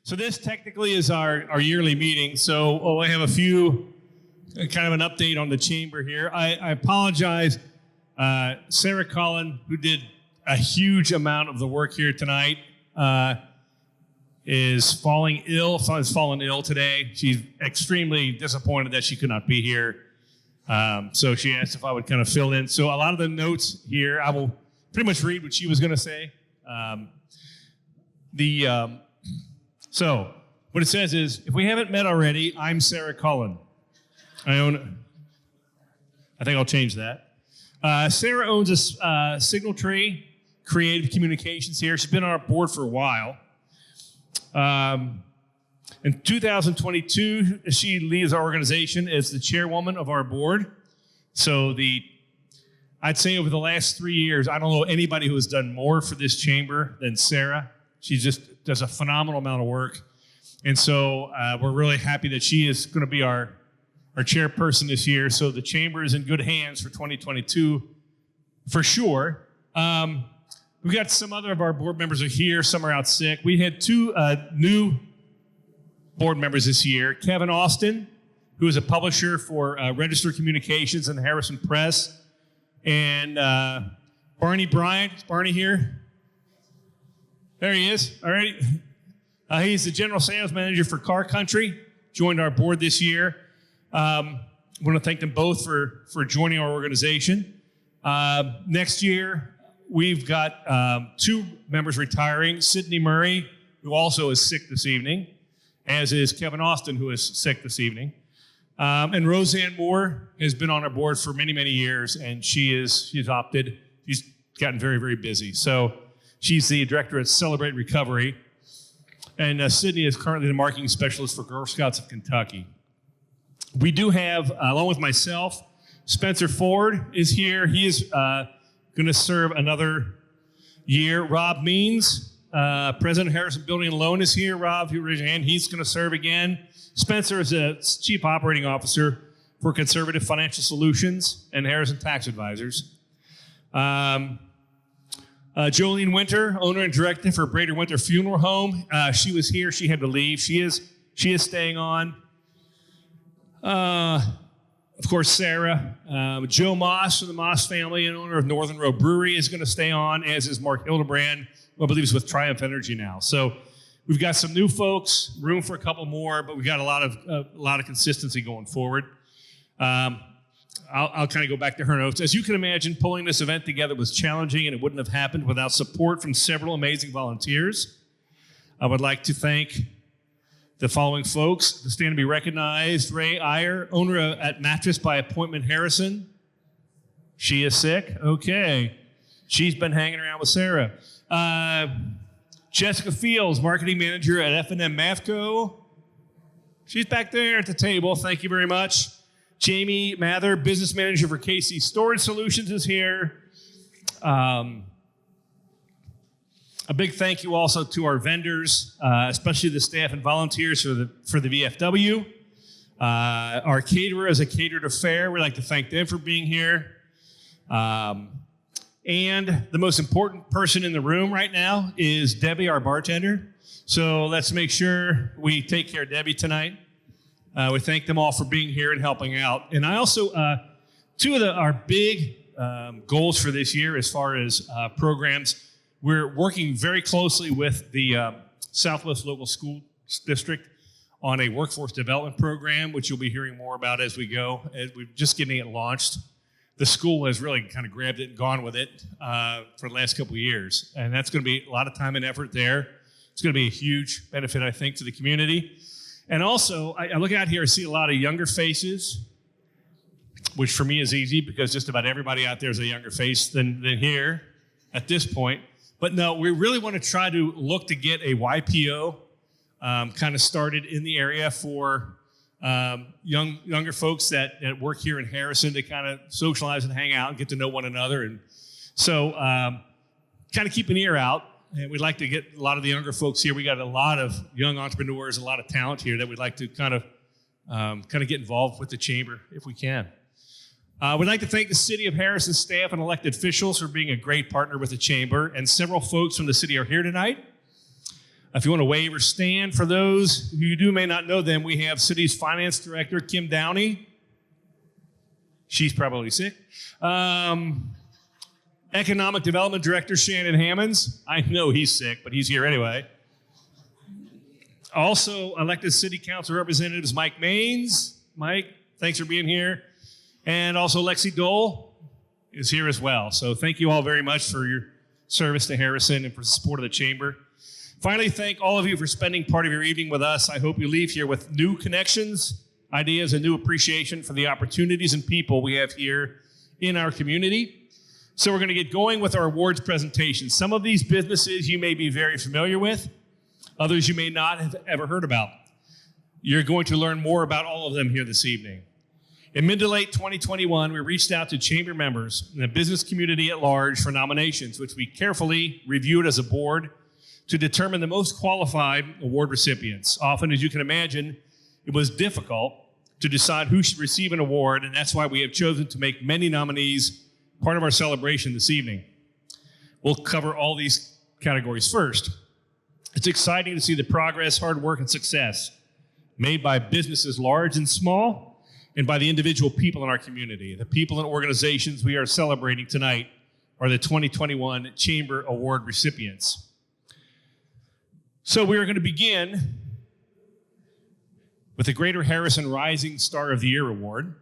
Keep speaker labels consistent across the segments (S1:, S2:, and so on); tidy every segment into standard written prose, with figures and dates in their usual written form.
S1: So this technically is our yearly meeting. So I have a few, kind of an update on the chamber here. I apologize. Sarah Cullen, who did a huge amount of the work here tonight, is fallen ill today. She's extremely disappointed that she could not be here. So she asked if I would kind of fill in. So a lot of the notes here, I will pretty much read what she was going to say. So what it says is, if we haven't met already, I'm Sarah Cullen. I think I'll change that. Sarah owns a Signal Tree Creative Communications here. She's been on our board for a while. In 2022, she leads our organization as the chairwoman of our board. So I'd say over the last 3 years, I don't know anybody who has done more for this chamber than Sarah. She just does a phenomenal amount of work. And so we're really happy that she is going to be our chairperson this year. So the chamber is in good hands for 2022 for sure. We've got some other of our board members are here. Some are out sick. We had two new board members this year. Kevin Austin, who is a publisher for Register Communications and Harrison Press. And Barney Bryant. Is Barney here? There he is. All right. He's the general sales manager for Car Country. Joined our board this year. I want to thank them both for joining our organization. Next year, we've got two members retiring. Sydney Murray, who also is sick this evening, as is Kevin Austin, who is sick this evening. And Roseanne Moore has been on our board for many, many years, and she's opted. She's gotten very, very busy. So she's the director at Celebrate Recovery. And Sydney is currently the marketing specialist for Girl Scouts of Kentucky. We do have, along with myself, Spencer Ford is here. He is going to serve another year. Rob Means, President of Harrison Building and Loan, is here. Rob, if you raise your hand, he's going to serve again. Spencer is a Chief Operating Officer for Conservative Financial Solutions and Harrison Tax Advisors. Jolene Winter, owner and director for Brader Winter Funeral Home. She was here. She had to leave. She is staying on. Of course, Sarah. Joe Moss from the Moss family and owner of Northern Row Brewery is going to stay on, as is Mark Hildebrand, who I believe is with Triumph Energy now. So we've got some new folks, room for a couple more, but we've got a lot of consistency going forward. I'll kind of go back to her notes. As you can imagine, pulling this event together was challenging, and it wouldn't have happened without support from several amazing volunteers. I would like to thank the following folks to stand to be recognized. Ray Iyer, owner at Mattress by Appointment Harrison. She is sick. Okay. She's been hanging around with Sarah. Jessica Fields, marketing manager at F&M Mathco. She's back there at the table. Thank you very much. Jamie Mather, business manager for KC Storage Solutions, is here. A big thank you also to our vendors, especially the staff and volunteers for the VFW. Our caterer is a catered affair. We'd like to thank them for being here. And the most important person in the room right now is Debbie, our bartender. So let's make sure we take care of Debbie tonight. We thank them all for being here and helping out. And I also, two of our big goals for this year as far as programs, we're working very closely with the Southwest Local School District on a workforce development program, which you'll be hearing more about as we go. We're just getting it launched. The school has really kind of grabbed it and gone with it for the last couple of years. And that's going to be a lot of time and effort there. It's going to be a huge benefit, I think, to the community. And also, I look out here, I see a lot of younger faces, which for me is easy because just about everybody out there is a younger face than here at this point. But no, we really want to try to look to get a YPO kind of started in the area for younger folks that work here in Harrison to kind of socialize and hang out and get to know one another. And so kind of keep an ear out. And we'd like to get a lot of the younger folks here. We got a lot of young entrepreneurs, a lot of talent here that we'd like to kind of get involved with the chamber if we can. We'd like to thank the City of Harrison staff and elected officials for being a great partner with the chamber. And several folks from the city are here tonight. If you want to wave or stand, for those who you do may not know them, we have City's Finance Director, Kim Downey. She's probably sick. Economic Development Director, Shannon Hammonds. I know he's sick, but he's here anyway. Also, elected City Council Representatives Mike Maines. Mike, thanks for being here. And also Lexi Dole is here as well. So thank you all very much for your service to Harrison and for the support of the Chamber. Finally, thank all of you for spending part of your evening with us. I hope you leave here with new connections, ideas, and new appreciation for the opportunities and people we have here in our community. So we're going to get going with our awards presentation. Some of these businesses you may be very familiar with, others you may not have ever heard about. You're going to learn more about all of them here this evening. In mid to late 2021, we reached out to Chamber members and the business community at large for nominations, which we carefully reviewed as a board to determine the most qualified award recipients. Often, as you can imagine, it was difficult to decide who should receive an award, and that's why we have chosen to make many nominees part of our celebration this evening. We'll cover all these categories first. It's exciting to see the progress, hard work, and success made by businesses large and small, and by the individual people in our community. The people and organizations we are celebrating tonight are the 2021 Chamber Award recipients. So we are going to begin with the Greater Harrison Rising Star of the Year Award,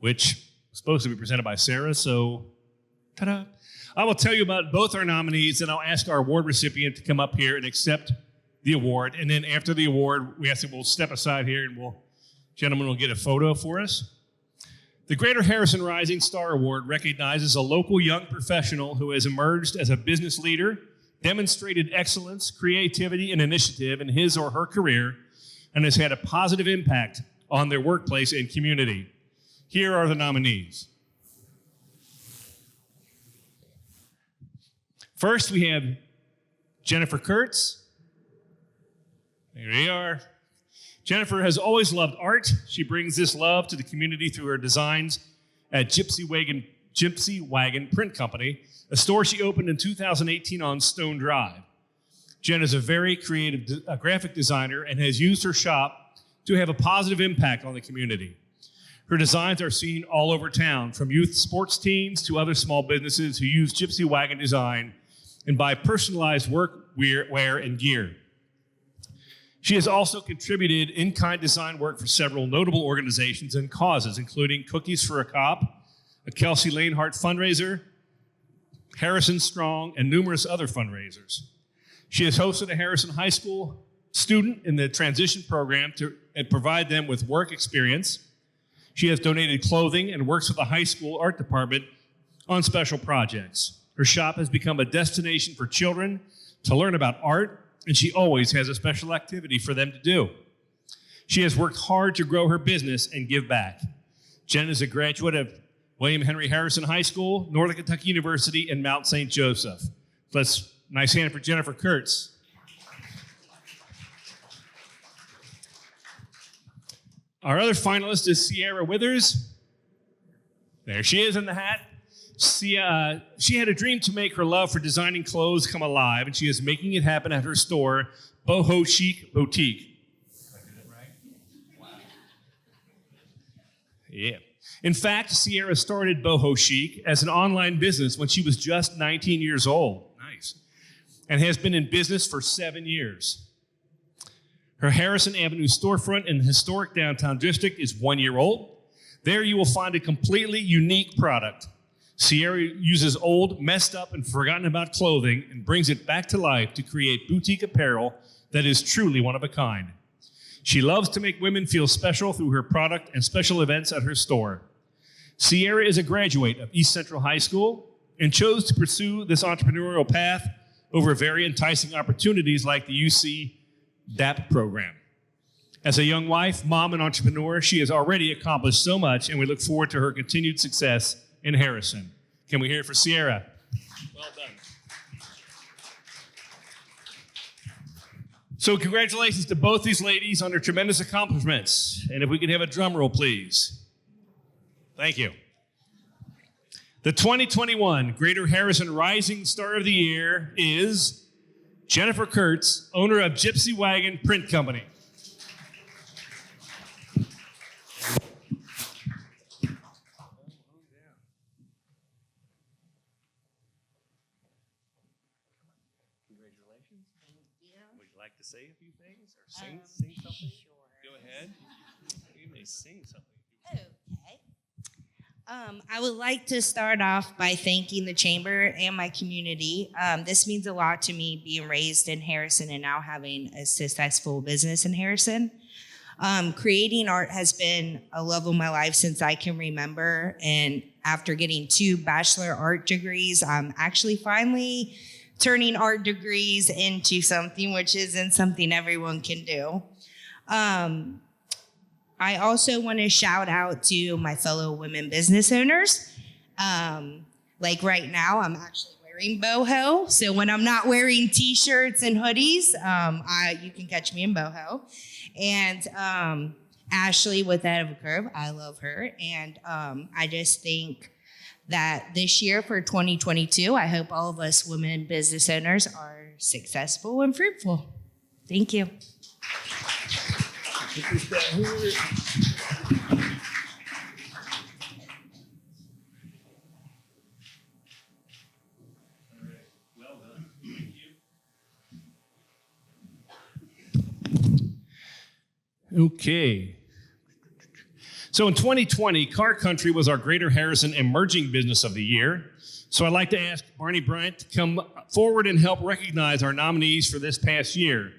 S1: which is supposed to be presented by Sarah, so ta-da. I will tell you about both our nominees, and I'll ask our award recipient to come up here and accept the award. And then after the award, we ask that we'll step aside here and gentlemen will get a photo for us. The Greater Harrison Rising Star Award recognizes a local young professional who has emerged as a business leader, demonstrated excellence, creativity, and initiative in his or her career, and has had a positive impact on their workplace and community. Here are the nominees. First, we have Jennifer Kurtz. There we are. Jennifer has always loved art. She brings this love to the community through her designs at Gypsy Wagon Print Company, a store she opened in 2018 on Stone Drive. Jen is a very creative graphic designer and has used her shop to have a positive impact on the community. Her designs are seen all over town, from youth sports teams to other small businesses who use Gypsy Wagon design and buy personalized workwear and gear. She has also contributed in-kind design work for several notable organizations and causes, including Cookies for a Cop, a Kelsey Lanehart fundraiser, Harrison Strong, and numerous other fundraisers. She has hosted a Harrison High School student in the transition program to provide them with work experience. She has donated clothing and works with the high school art department on special projects. Her shop has become a destination for children to learn about art, and she always has a special activity for them to do. She has worked hard to grow her business and give back. Jen is a graduate of William Henry Harrison High School, Northern Kentucky University, and Mount St. Joseph. Let's nice hand for Jennifer Kurtz. Our other finalist is Sierra Withers. There she is in the hat. She had a dream to make her love for designing clothes come alive, and she is making it happen at her store, Boho Chic Boutique. Did I get it right? Wow. Yeah. In fact, Sierra started Boho Chic as an online business when she was just 19 years old. Nice. And has been in business for 7 years. Her Harrison Avenue storefront in the historic downtown district is 1 year old. There you will find a completely unique product. Sierra uses old, messed up, and forgotten about clothing and brings it back to life to create boutique apparel that is truly one of a kind. She loves to make women feel special through her product and special events at her store. Sierra is a graduate of East Central High School and chose to pursue this entrepreneurial path over very enticing opportunities like the UC DAP program. As a young wife, mom, and entrepreneur, she has already accomplished so much, and we look forward to her continued success in Harrison. Can we hear it for Sierra? Well done. So congratulations to both these ladies on their tremendous accomplishments. And if we could have a drum roll, please. Thank you. The 2021 Greater Harrison Rising Star of the Year is Jennifer Kurtz, owner of Gypsy Wagon Print Company. Congratulations.
S2: Thank you.
S1: Would you like to say a few things or sing something?
S2: Sure.
S1: Go ahead. You may sing something.
S2: Okay. I would like to start off by thanking the Chamber and my community. This means a lot to me, being raised in Harrison and now having a successful business in Harrison. Creating art has been a love of my life since I can remember. And after getting 2 bachelor art degrees, I'm actually finally turning art degrees into something, which isn't something everyone can do. I also want to shout out to my fellow women business owners. Like right now, I'm actually wearing boho. So when I'm not wearing t-shirts and hoodies, you can catch me in boho. And Ashley with That of a Curve, I love her. And I just think that this year for 2022, I hope all of us women business owners are successful and fruitful. Thank you.
S1: Well done. Thank you. Okay. So in 2020, Car Country was our Greater Harrison Emerging Business of the Year. So I'd like to ask Barney Bryant to come forward and help recognize our nominees for this past year.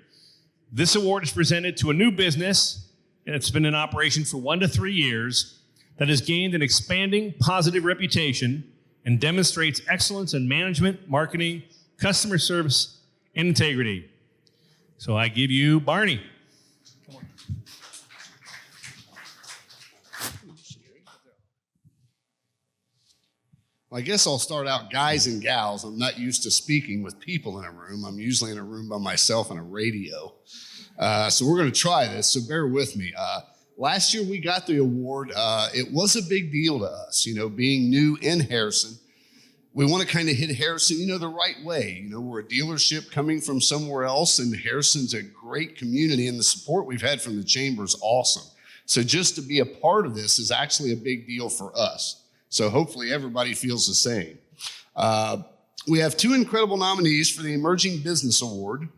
S1: This award is presented to a new business, and it's been in operation for 1 to 3 years, that has gained an expanding positive reputation and demonstrates excellence in management, marketing, customer service, and integrity. So I give you Barney. Come on.
S3: Well, I guess I'll start out, guys and gals. I'm not used to speaking with people in a room. I'm usually in a room by myself on a radio. So we're going to try this, so bear with me. Last year we got the award. It was a big deal to us, being new in Harrison. We want to kind of hit Harrison, the right way. We're a dealership coming from somewhere else, and Harrison's a great community, and the support we've had from the Chamber is awesome. So just to be a part of this is actually a big deal for us. So hopefully everybody feels the same. We have 2 incredible nominees for the Emerging Business Award.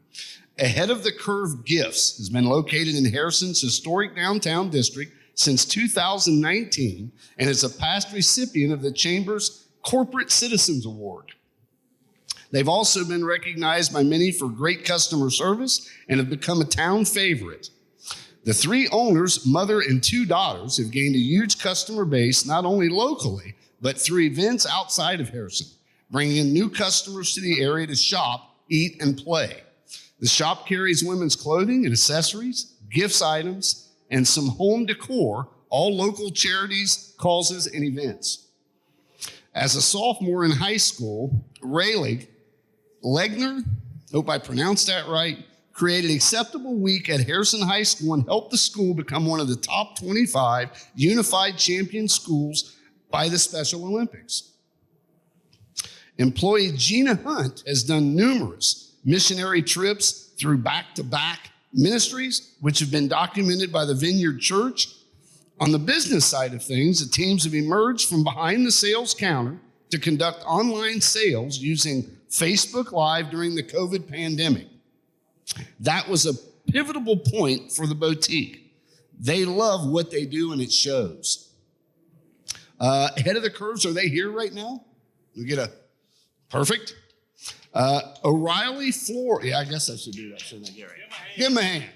S3: Ahead of the Curve Gifts has been located in Harrison's historic downtown district since 2019 and is a past recipient of the Chamber's Corporate Citizens Award. They've also been recognized by many for great customer service and have become a town favorite. The 3 owners, mother and 2 daughters, have gained a huge customer base, not only locally, but through events outside of Harrison, bringing in new customers to the area to shop, eat, and play. The shop carries women's clothing and accessories, gifts items, and some home decor, all local charities, causes, and events. As a sophomore in high school, Rayleigh Legner, hope I pronounced that right, created Acceptable Week at Harrison High School and helped the school become one of the top 25 unified champion schools by the Special Olympics. Employee Gina Hunt has done numerous missionary trips through back-to-back ministries, which have been documented by the Vineyard Church. On the business side of things, the teams have emerged from behind the sales counter to conduct online sales using Facebook Live during the COVID pandemic. That was a pivotal point for the boutique. They love what they do, and it shows. Ahead of the Curves, are they here right now? We get a perfect. O'Reilly Floor. Yeah, I guess I should do that, shouldn't I, Gary? Give him a hand.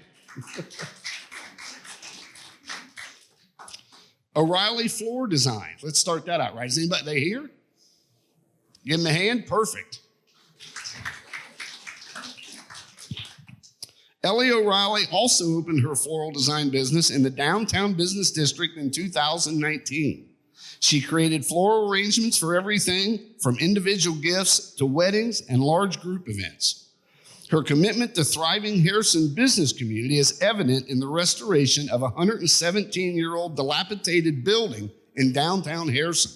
S3: O'Reilly Floor Design. Let's start that out, right? Is anybody they here? Give him a hand. Perfect. Ellie O'Reilly also opened her floral design business in the downtown business district in 2019. She created floral arrangements for everything from individual gifts to weddings and large group events. Her commitment to thriving Harrison business community is evident in the restoration of a 117-year-old dilapidated building in downtown Harrison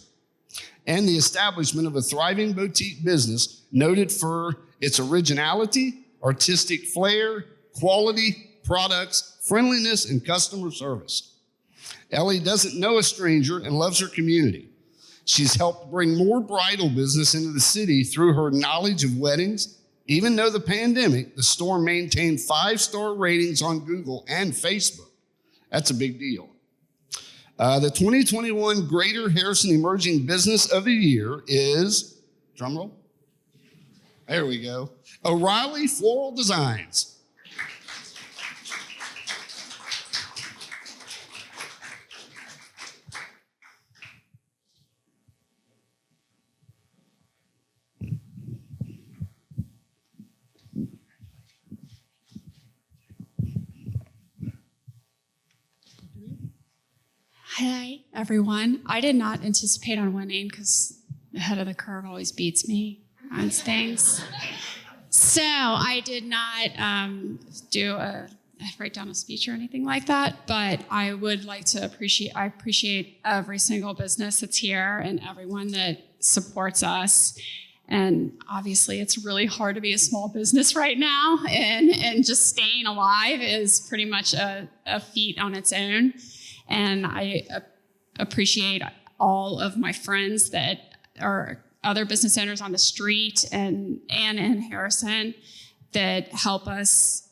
S3: and the establishment of a thriving boutique business noted for its originality, artistic flair, quality, products, friendliness, and customer service. Ellie doesn't know a stranger and loves her community. She's helped bring more bridal business into the city through her knowledge of weddings. Even though the pandemic, the store maintained 5-star ratings on Google and Facebook. That's a big deal. The 2021 Greater Harrison Emerging Business of the Year is, drumroll, there we go, O'Reilly Floral Designs.
S4: Hi, everyone. I did not anticipate on winning because the head of the curve always beats me on things. So I did not write down a speech or anything like that, but I would like to appreciate every single business that's here and everyone that supports us. And obviously it's really hard to be a small business right now, and just staying alive is pretty much a feat on its own. And I appreciate all of my friends that are other business owners on the street and in Harrison that help us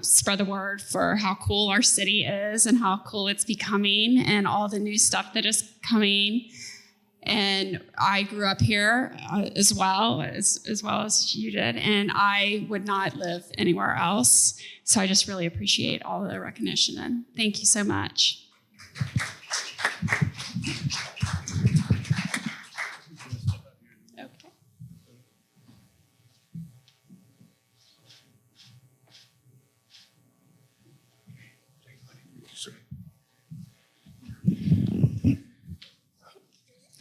S4: spread the word for how cool our city is and how cool it's becoming and all the new stuff that is coming. And I grew up here as well as you did, and I would not live anywhere else. So I just really appreciate all the recognition, and thank you so much. Okay.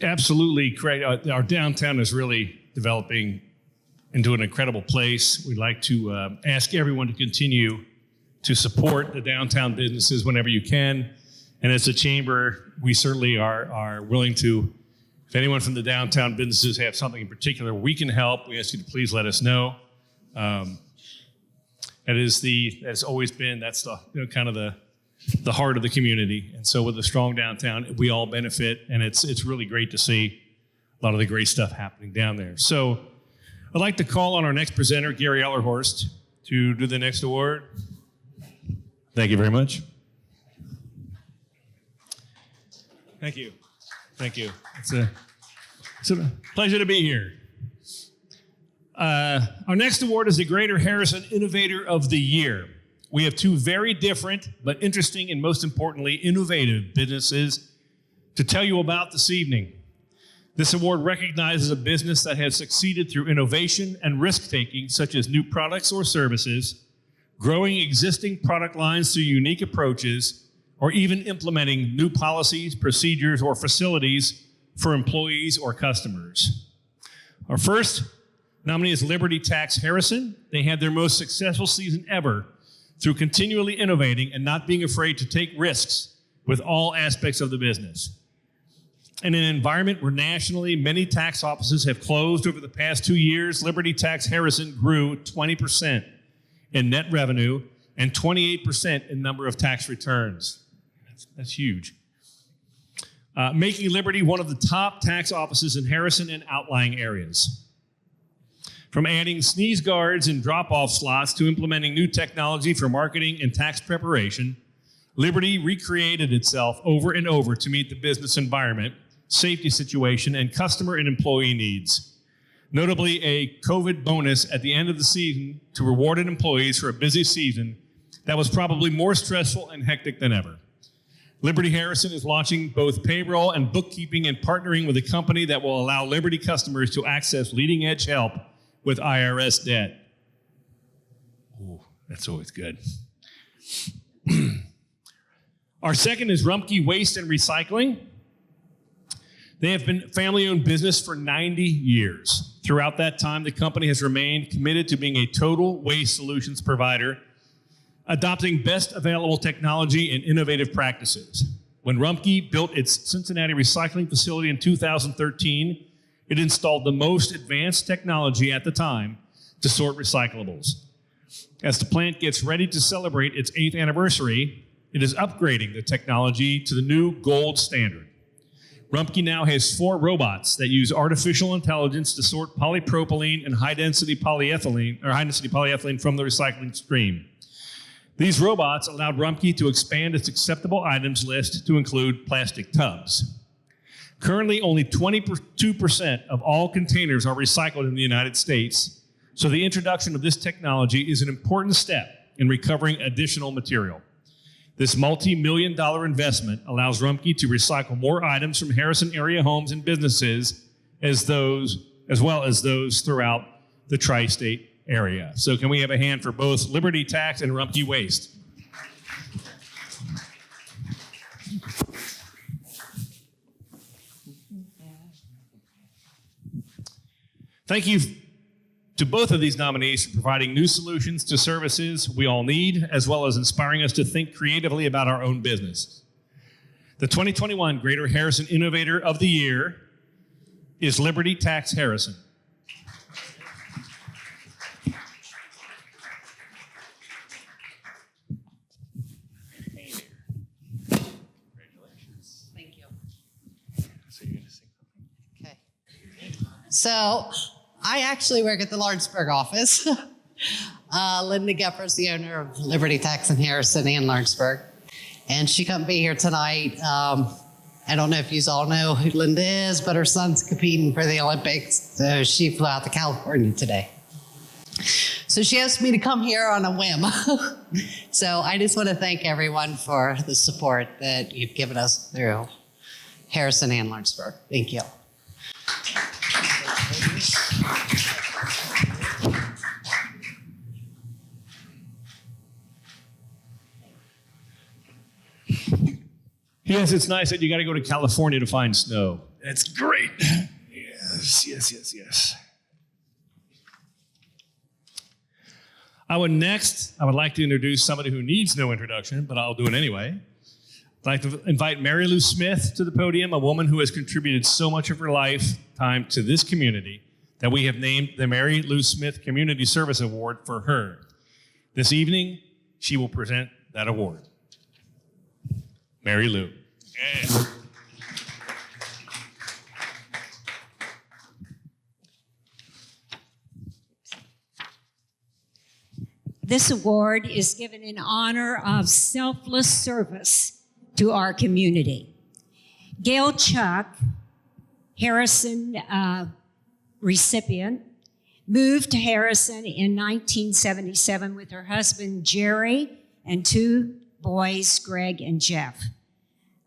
S1: Absolutely correct. Our downtown is really developing into an incredible place. We'd like to ask everyone to continue to support the downtown businesses whenever you can. And as a chamber, we certainly are willing to, if anyone from the downtown businesses have something in particular we can help, we ask you to please let us know. That's always been, that's the kind of the heart of the community. And so with a strong downtown, we all benefit, and it's really great to see a lot of the great stuff happening down there. So I'd like to call on our next presenter, Gary Ellerhorst, to do the next award. Thank you very much. Thank you. Thank you. It's a pleasure to be here. Our next award is the Greater Harrison Innovator of the Year. We have two very different but interesting and most importantly innovative businesses to tell you about this evening. This award recognizes a business that has succeeded through innovation and risk-taking, such as new products or services, growing existing product lines through unique approaches, or even implementing new policies, procedures, or facilities for employees or customers. Our first nominee is Liberty Tax Harrison. They had their most successful season ever through continually innovating and not being afraid to take risks with all aspects of the business. In an environment where nationally many tax offices have closed over the past 2 years, Liberty Tax Harrison grew 20% in net revenue and 28% in number of tax returns. That's huge. Making Liberty one of the top tax offices in Harrison and outlying areas. From adding sneeze guards and drop-off slots to implementing new technology for marketing and tax preparation, Liberty recreated itself over and over to meet the business environment, safety situation, and customer and employee needs. Notably, a COVID bonus at the end of the season to rewarded employees for a busy season that was probably more stressful and hectic than ever. Liberty Harrison is launching both payroll and bookkeeping and partnering with a company that will allow Liberty customers to access leading-edge help with IRS debt. Ooh, that's always good. Our second is Rumpke Waste and Recycling. They have been a family-owned business for 90 years. Throughout that time, the company has remained committed to being a total waste solutions provider, adopting best available technology and innovative practices. When Rumpke built its Cincinnati recycling facility in 2013, it installed the most advanced technology at the time to sort recyclables. As the plant gets ready to celebrate its 8th anniversary, it is upgrading the technology to the new gold standard. Rumpke now has 4 robots that use artificial intelligence to sort polypropylene and high-density polyethylene from the recycling stream. These robots allowed Rumpke to expand its acceptable items list to include plastic tubs. Currently, only 22% of all containers are recycled in the United States, so the introduction of this technology is an important step in recovering additional material. This multi-million-dollar investment allows Rumpke to recycle more items from Harrison area homes and businesses as well as those throughout the tri-state area. So can we have a hand for both Liberty Tax and Rumpke Waste? Thank you to both of these nominees for providing new solutions to services we all need, as well as inspiring us to think creatively about our own business. The 2021 Greater Harrison Innovator of the Year is Liberty Tax Harrison.
S5: Thank you. Okay. So I actually work at the Lawrenceburg office. Linda Geffers, the owner of Liberty Tax in Harrison and Lawrenceburg. And she couldn't be here tonight. I don't know if you all know who Linda is, but her son's competing for the Olympics. So she flew out to California today. So she asked me to come here on a whim. So I just want to thank everyone for the support that you've given us through Harrison and Lawrenceburg. Thank you.
S1: Yes, it's nice that you got to go to California to find snow. That's great. Yes. I would like to introduce somebody who needs no introduction, but I'll do it anyway. I'd like to invite Mary Lou Smith to the podium, a woman who has contributed so much of her lifetime to this community that we have named the Mary Lou Smith Community Service Award for her. This evening, she will present that award. Mary Lou. Yeah.
S6: This award is given in honor of selfless service to our community. Gail Chuck, Harrison recipient, moved to Harrison in 1977 with her husband Jerry and 2 boys, Greg and Jeff.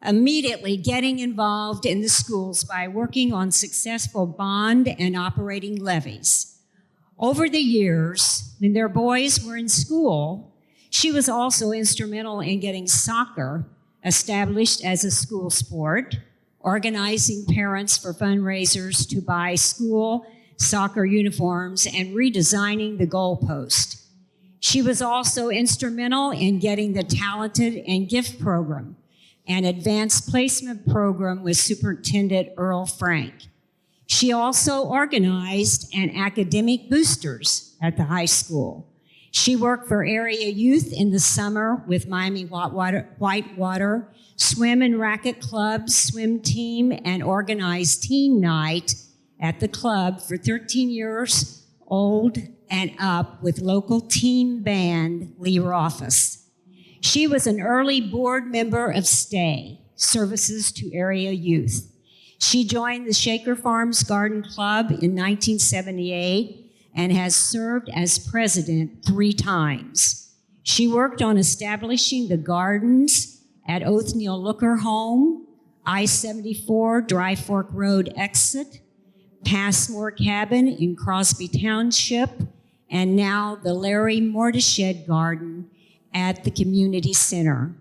S6: Immediately getting involved in the schools by working on successful bond and operating levies. Over the years, when their boys were in school, she was also instrumental in getting soccer established as a school sport, organizing parents for fundraisers to buy school soccer uniforms, and redesigning the goalpost. She was also instrumental in getting the Talented and Gift program, an advanced placement program with Superintendent Earl Frank. She also organized an academic boosters at the high school. She worked for area youth in the summer with Miami Whitewater, swim and racket clubs, swim team, and organized teen night at the club for 13 years old and up with local teen band Lee Rothfuss. She was an early board member of STAY, Services to Area Youth. She joined the Shaker Farms Garden Club in 1978 and has served as president 3 times. She worked on establishing the gardens at Othniel Looker Home, I-74 Dry Fork Road exit, Passmore Cabin in Crosby Township, and now the Larry Mortished Garden at the community center.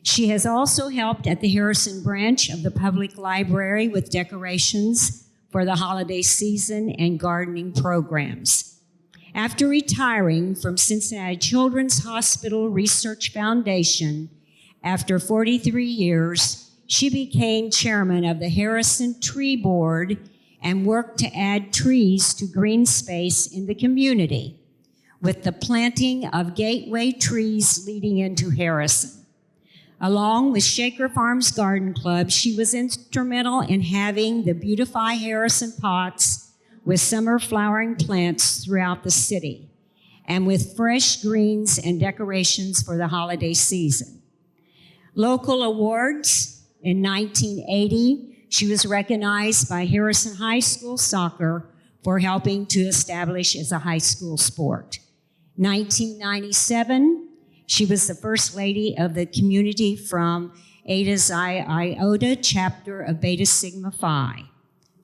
S6: She has also helped at the Harrison branch of the Public Library with decorations for the holiday season and gardening programs. After retiring from Cincinnati Children's Hospital Research Foundation, after 43 years, she became chairman of the Harrison Tree Board and worked to add trees to green space in the community. with the planting of gateway trees leading into Harrison. Along with Shaker Farms Garden Club, she was instrumental in having the Beautify Harrison pots with summer flowering plants throughout the city, and with fresh greens and decorations for the holiday season. Local awards: in 1980, she was recognized by Harrison High School Soccer for helping to establish as a high school sport. 1997, she was the First Lady of the community from Eta Xi Iota chapter of Beta Sigma Phi.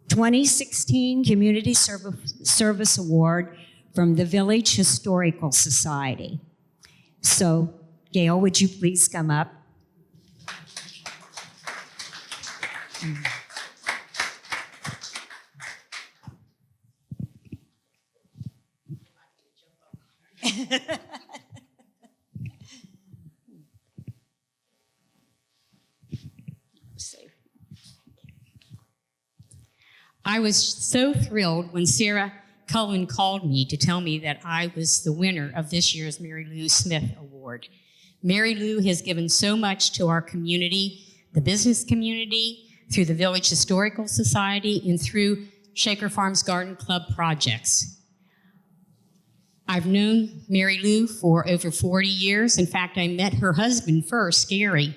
S6: 2016 Community Service Award from the Village Historical Society. So, Gail, would you please come up?
S7: I was so thrilled when Sarah Cullen called me to tell me that I was the winner of this year's Mary Lou Smith Award. Mary Lou has given so much to our community, the business community, through the Village Historical Society, and through Shaker Farms Garden Club projects. I've known Mary Lou for over 40 years. In fact, I met her husband first, Gary,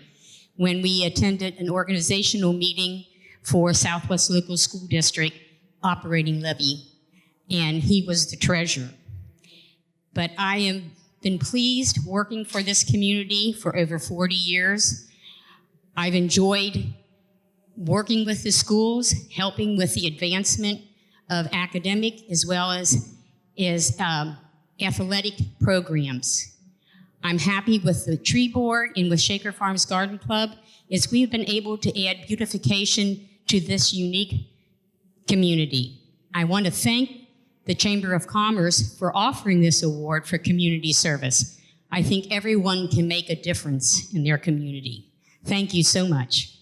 S7: when we attended an organizational meeting for Southwest Local School District operating levy, and he was the treasurer. But I have been pleased working for this community for over 40 years. I've enjoyed working with the schools, helping with the advancement of academic as well as athletic programs. I'm happy with the tree board and with Shaker Farms Garden Club as we've been able to add beautification to this unique community. I want to thank the Chamber of Commerce for offering this award for community service. I think everyone can make a difference in their community. Thank you so much.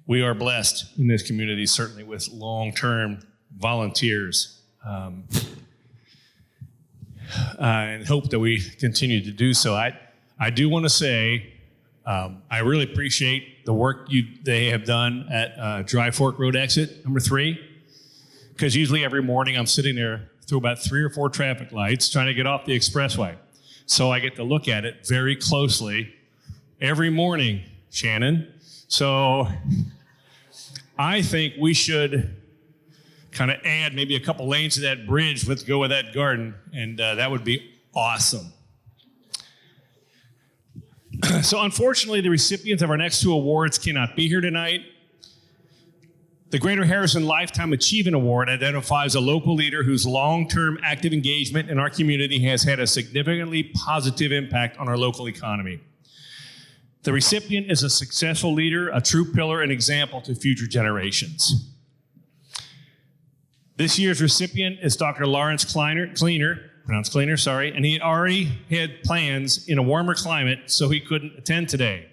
S1: We are blessed in this community, certainly with long-term volunteers, and hope that we continue to do so. I do want to say I really appreciate the work they have done at Dry Fork Road exit number 3, because usually every morning I'm sitting there through about 3 or 4 traffic lights trying to get off the expressway. So I get to look at it very closely every morning, Shannon. So I think we should kind of add maybe a couple lanes to that bridge. Let's go with that garden, and that would be awesome. So unfortunately, the recipients of our next 2 awards cannot be here tonight. The Greater Harrison Lifetime Achievement Award identifies a local leader whose long-term active engagement in our community has had a significantly positive impact on our local economy. The recipient is a successful leader, a true pillar and example to future generations. This year's recipient is Dr. Lawrence Kleiner, and he already had plans in a warmer climate, so he couldn't attend today.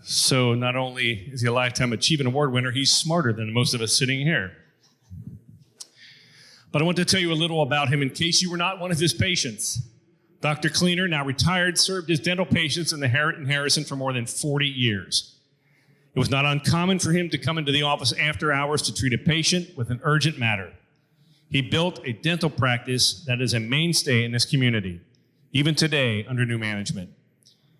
S1: So not only is he a Lifetime Achievement Award winner, he's smarter than most of us sitting here. But I want to tell you a little about him in case you were not one of his patients. Dr. Kleiner, now retired, served his dental patients in the Harrison for more than 40 years. It was not uncommon for him to come into the office after hours to treat a patient with an urgent matter. He built a dental practice that is a mainstay in this community, even today under new management.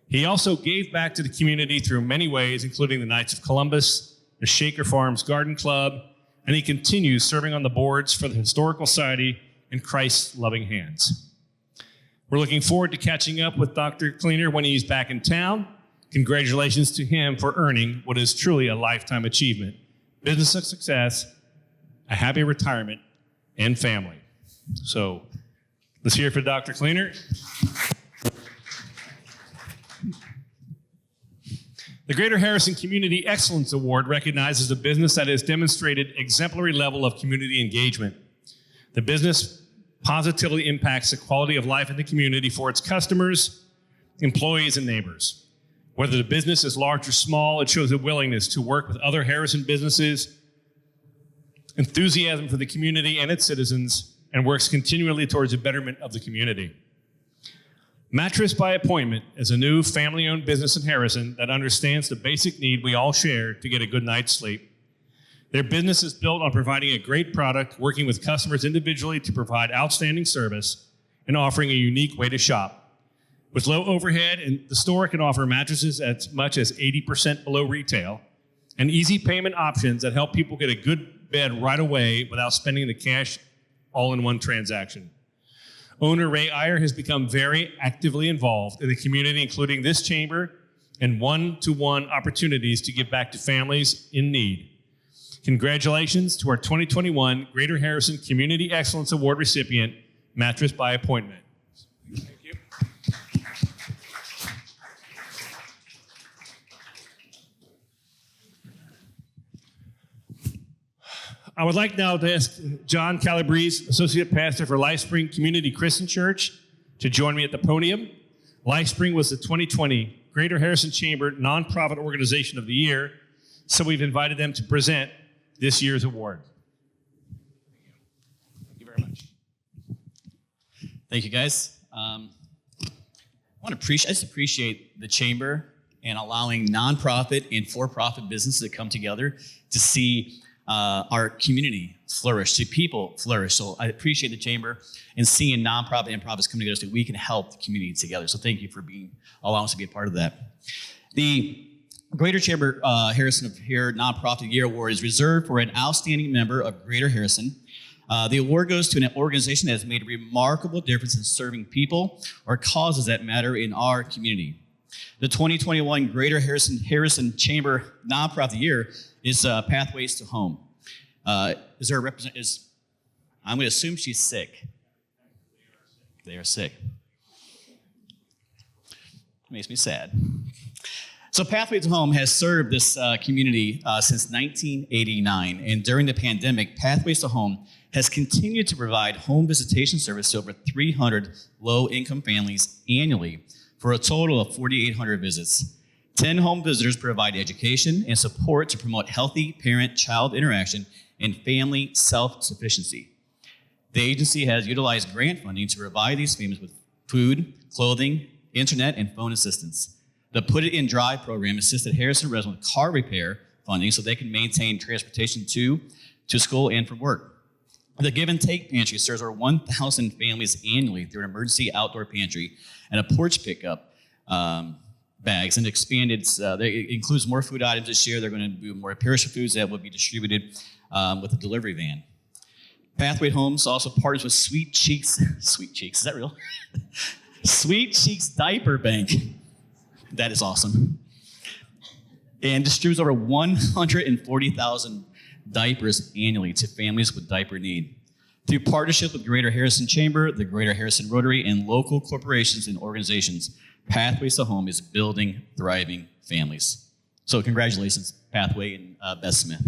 S1: He also gave back to the community through many ways, including the Knights of Columbus, the Shaker Farms Garden Club, and he continues serving on the boards for the Historical Society and Christ's Loving Hands. We're looking forward to catching up with Dr. Kleiner when he's back in town. Congratulations to him for earning what is truly a lifetime achievement, business success, a happy retirement, and family. So let's hear it for Dr. Kleiner. The Greater Harrison Community Excellence Award recognizes a business that has demonstrated exemplary level of community engagement. The business positively impacts the quality of life in the community for its customers, employees, and neighbors. Whether the business is large or small, it shows a willingness to work with other Harrison businesses, enthusiasm for the community and its citizens, and works continually towards the betterment of the community. Mattress by Appointment is a new family-owned business in Harrison that understands the basic need we all share to get a good night's sleep. Their business is built on providing a great product, working with customers individually to provide outstanding service, and offering a unique way to shop. With low overhead, and the store can offer mattresses as much as 80% below retail, and easy payment options that help people get a good bed right away without spending the cash all in one transaction. Owner Ray Iyer has become very actively involved in the community, including this chamber and one-to-one opportunities to give back to families in need. Congratulations to our 2021 Greater Harrison Community Excellence Award recipient, Mattress by Appointment. Thank you. I would like now to ask John Calabrese, Associate Pastor for LifeSpring Community Christian Church, to join me at the podium. LifeSpring was the 2020 Greater Harrison Chamber Nonprofit Organization of the Year, so we've invited them to present this year's award.
S8: Thank you very much. Thank you, guys. I just appreciate the chamber and allowing nonprofit and for-profit businesses to come together to see our community flourish, see people flourish. So I appreciate the chamber and seeing nonprofit and profits come together so we can help the community together. So thank you for allowing us to be a part of that. The Greater Chamber Harrison of Here Nonprofit of the Year Award is reserved for an outstanding member of Greater Harrison. The award goes to an organization that has made a remarkable difference in serving people or causes that matter in our community. The 2021 Greater Harrison Chamber Nonprofit of the Year is Pathways to Home. Is there a representative? I'm going to assume she's sick. They are sick. Makes me sad. So Pathways to Home has served this community since 1989, and during the pandemic, Pathways to Home has continued to provide home visitation service to over 300 low-income families annually for a total of 4,800 visits. 10 home visitors provide education and support to promote healthy parent-child interaction and family self-sufficiency. The agency has utilized grant funding to provide these families with food, clothing, internet, and phone assistance. The Put It in Drive program assisted Harrison residents with car repair funding so they can maintain transportation to school and from work. The Give and Take Pantry serves over 1,000 families annually through an emergency outdoor pantry and a porch pickup bags, and expanded. It includes more food items this year. They're going to do more perishable foods that will be distributed with a delivery van. Pathway Homes also partners with Sweet Cheeks. Sweet Cheeks, is that real? Sweet Cheeks Diaper Bank. That is awesome. And distributes over 140,000 diapers annually to families with diaper need. Through partnership with Greater Harrison Chamber, the Greater Harrison Rotary, and local corporations and organizations, Pathways to Home is building thriving families. So congratulations, Pathway and Beth Smith.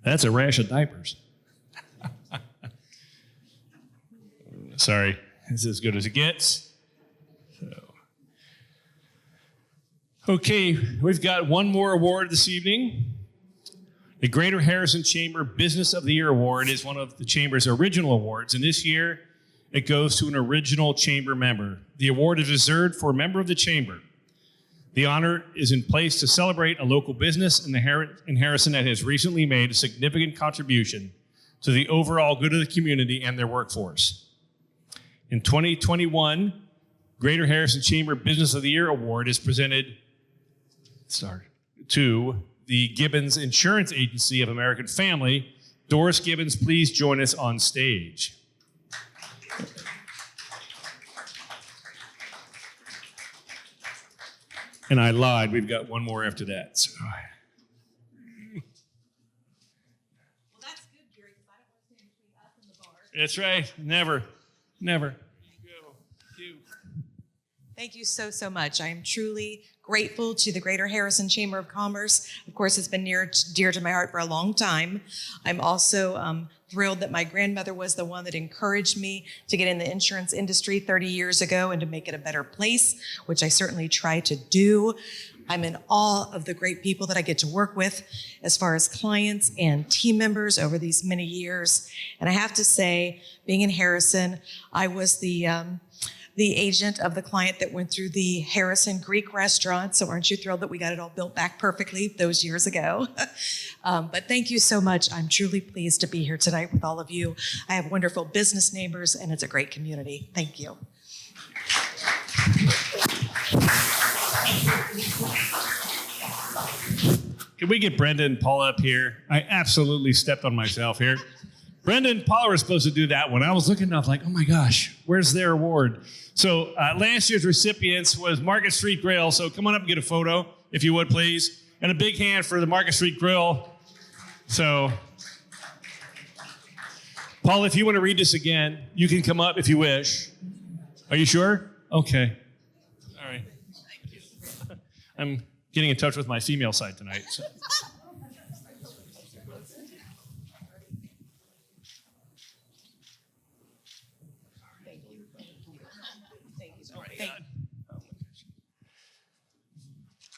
S1: That's a rash of diapers. Sorry, it's as good as it gets. Okay, we've got one more award this evening. The Greater Harrison Chamber Business of the Year Award is one of the Chamber's original awards, and this year it goes to an original Chamber member. The award is reserved for a member of the Chamber. The honor is in place to celebrate a local business in Harrison that has recently made a significant contribution to the overall good of the community and their workforce. In 2021, Greater Harrison Chamber Business of the Year Award is presented to the Gibbons Insurance Agency of American Family. Doris Gibbons, please join us on stage. And I lied, we've got one more after that. So.
S9: Well, that's good, Gary, because I don't want to stand between us and the bar.
S1: That's right, never. Go.
S9: Thank you so, so much. I am truly grateful to the Greater Harrison Chamber of Commerce. Of course, it's been dear to my heart for a long time. I'm also thrilled that my grandmother was the one that encouraged me to get in the insurance industry 30 years ago and to make it a better place, which I certainly try to do. I'm in awe of the great people that I get to work with as far as clients and team members over these many years. And I have to say, being in Harrison, I was the agent of the client that went through the Harrison Greek restaurant. So aren't you thrilled that we got it all built back perfectly those years ago? But thank you so much. I'm truly pleased to be here tonight with all of you. I have wonderful business neighbors and it's a great community. Thank you.
S1: Can we get Brenda and Paula up here? I absolutely stepped on myself here. Brenda and Paula were supposed to do that one. I was looking up like, oh my gosh, where's their award? So last year's recipients was Market Street Grill. So come on up and get a photo, if you would, please. And a big hand for the Market Street Grill. So, Paula, if you want to read this again, you can come up if you wish. Are you sure? Okay. All right. Thank you. I'm getting in touch with my female side tonight. So.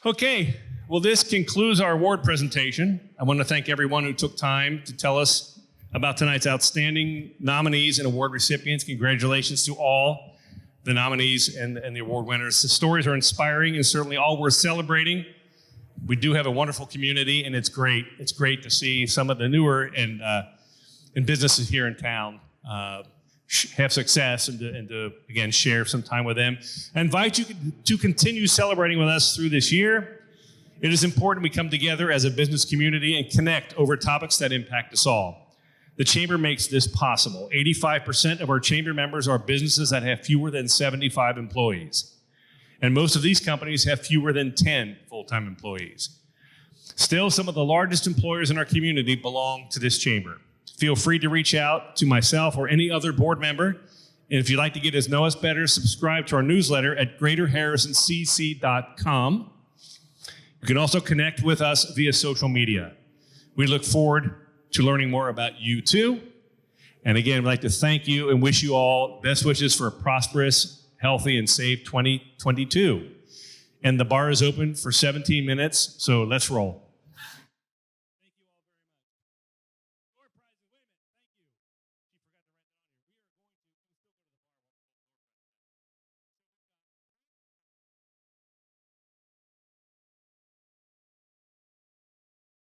S1: Okay, well, this concludes our award presentation. I want to thank everyone who took time to tell us about tonight's outstanding nominees and award recipients. Congratulations to all the nominees and the award winners. The stories are inspiring and certainly all worth celebrating. We do have a wonderful community, and it's great. It's great to see some of the newer and businesses here in town have success and to, again, share some time with them. I invite you to continue celebrating with us through this year. It is important we come together as a business community and connect over topics that impact us all. The Chamber makes this possible. 85% of our Chamber members are businesses that have fewer than 75 employees. And most of these companies have fewer than 10 full-time employees. Still, some of the largest employers in our community belong to this Chamber. Feel free to reach out to myself or any other board member. And if you'd like to get to know us better, subscribe to our newsletter at greaterharrisoncc.com. You can also connect with us via social media. We look forward to learning more about you too. And again, we'd like to thank you and wish you all best wishes for a prosperous, healthy, and safe 2022. And the bar is open for 17 minutes, so let's roll.